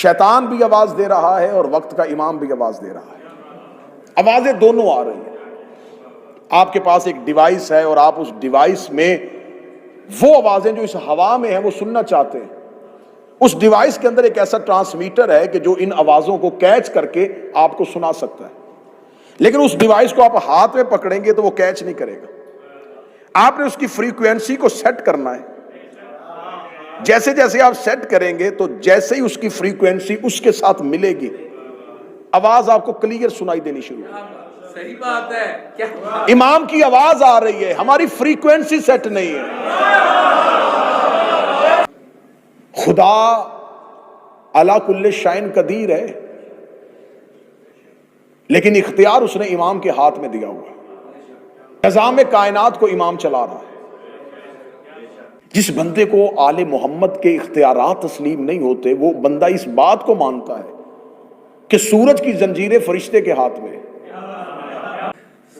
شیطان بھی آواز دے رہا ہے اور وقت کا امام بھی آواز دے رہا ہے، آوازیں دونوں آ رہی ہیں۔ آپ کے پاس ایک ڈیوائس ہے اور آپ اس ڈیوائس میں وہ آوازیں جو اس ہوا میں ہیں وہ سننا چاہتے ہیں۔ اس ڈیوائس کے اندر ایک ایسا ٹرانسمیٹر ہے کہ جو ان آوازوں کو کیچ کر کے آپ کو سنا سکتا ہے، لیکن اس ڈیوائس کو آپ ہاتھ میں پکڑیں گے تو وہ کیچ نہیں کرے گا۔ آپ نے اس کی فریکوینسی کو سیٹ کرنا ہے۔ جیسے جیسے آپ سیٹ کریں گے تو جیسے ہی اس کی فریکوینسی اس کے ساتھ ملے گی، آواز آپ کو کلیئر سنائی دینی شروع ہوگی۔ صحیح بات ہے، کیا امام کی آواز آ رہی ہے، ہماری فریکوینسی سیٹ نہیں ہے۔ خدا علی کل شیء قدیر ہے، لیکن اختیار اس نے امام کے ہاتھ میں دیا ہوا ہے۔ نظام کائنات کو امام چلا رہا ہے۔ جس بندے کو آل محمد کے اختیارات تسلیم نہیں ہوتے، وہ بندہ اس بات کو مانتا ہے کہ سورج کی زنجیریں فرشتے کے ہاتھ میں۔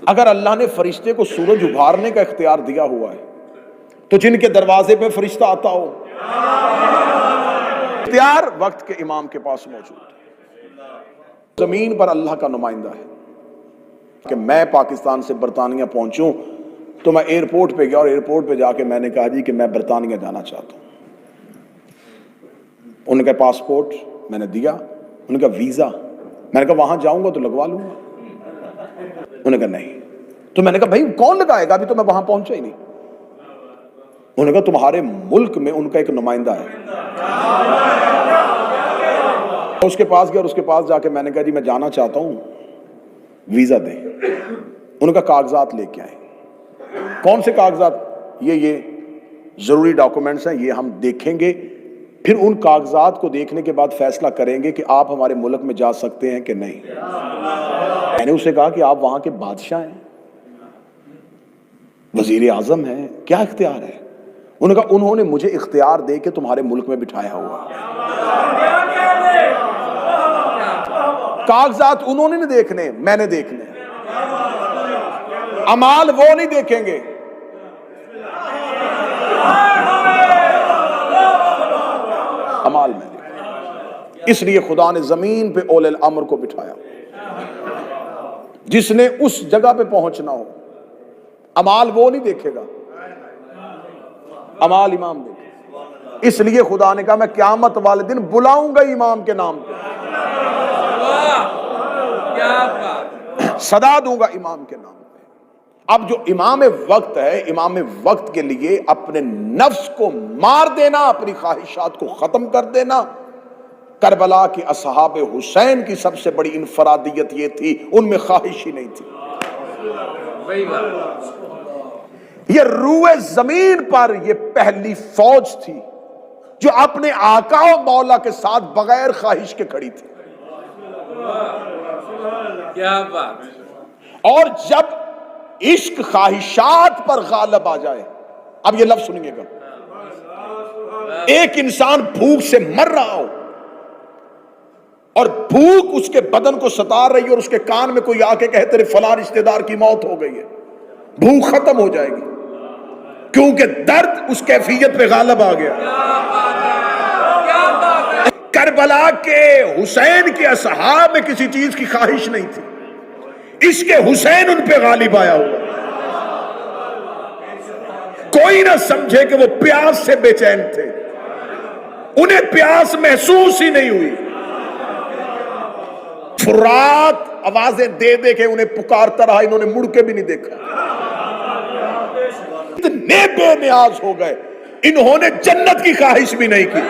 اگر اللہ نے فرشتے کو سورج ابھارنے کا اختیار دیا ہوا ہے تو جن کے دروازے پہ فرشتہ آتا ہو، اختیار وقت کے امام کے پاس موجود ہے۔ زمین پر اللہ کا نمائندہ ہے کہ میں پاکستان سے برطانیہ پہنچوں تو میں ایئرپورٹ پہ گیا اور ایئرپورٹ پہ جا کے میں نے کہا جی کہ میں برطانیہ جانا چاہتا ہوں۔ ان کا پاسپورٹ میں نے دیا، ان کا ویزا میں نے کہا وہاں جاؤں گا تو لگوا لوں گا۔ انہوں نے کہا نہیں۔ تو میں نے کہا بھائی کون لگائے گا، ابھی تو میں وہاں پہنچا ہی نہیں۔ انہوں نے کہا تمہارے ملک میں ان کا ایک نمائندہ ہے۔ اس کے پاس گیا اور اس کے پاس جا کے میں نے کہا جی میں جانا چاہتا ہوں، ویزا دیں۔ ان کا کاغذات لے کے آئے۔ کون سے کاغذات؟ یہ ضروری ڈاکومنٹس ہیں، یہ ہم دیکھیں گے، پھر ان کاغذات کو دیکھنے کے بعد فیصلہ کریں گے کہ آپ ہمارے ملک میں جا سکتے ہیں کہ نہیں۔ میں نے اسے کہا کہ آپ وہاں کے بادشاہ ہیں، وزیر اعظم ہیں، کیا اختیار ہے؟ انہوں نے کہا انہوں نے مجھے اختیار دے کے تمہارے ملک میں بٹھایا ہوا۔ کاغذات انہوں نے نہیں دیکھنے، میں نے دیکھنے۔ اعمال وہ نہیں دیکھیں گے۔ اعمال میں دیکھیں۔ اس لیے خدا نے زمین پہ اولے الامر کو بٹھایا، جس نے اس جگہ پہ پہنچنا ہو۔ اعمال وہ نہیں دیکھے گا، اعمال امام دیکھے۔ اس لیے خدا نے کہا میں قیامت والے دن بلاؤں گا امام کے نام پہ، صدا دوں گا امام کے نام پہ۔ اب جو امام وقت ہے، امام وقت کے لیے اپنے نفس کو مار دینا، اپنی خواہشات کو ختم کر دینا۔ کربلا کے اصحاب حسین کی سب سے بڑی انفرادیت یہ تھی، ان میں خواہش ہی نہیں تھی۔ یہ روئے زمین پر یہ پہلی فوج تھی جو اپنے آقا و مولا کے ساتھ بغیر خواہش کے کھڑی تھی۔ کیا بات۔ اور جب عشق خواہشات پر غالب آ جائے، اب یہ لفظ سنیے گا، ایک انسان بھوک سے مر رہا ہو اور بھوک اس کے بدن کو ستا رہی ہے اور اس کے کان میں کوئی آ کے کہے تیرے فلاں رشتہ دار کی موت ہو گئی ہے، بھوک ختم ہو جائے گی، کیونکہ درد اس کیفیت پہ غالب آ گیا۔ کربلا کے حسین کے اصحاب میں کسی چیز کی خواہش نہیں تھی، عشق حسین ان پہ غالب آیا ہوا۔ کوئی نہ سمجھے کہ وہ پیاس سے بے چین تھے، انہیں پیاس محسوس ہی نہیں ہوئی۔ فرات آوازیں دے دے کے انہیں پکارتا رہا، انہوں نے مڑ کے بھی نہیں دیکھا۔ اتنے بے نیاز ہو گئے، انہوں نے جنت کی خواہش بھی نہیں کی۔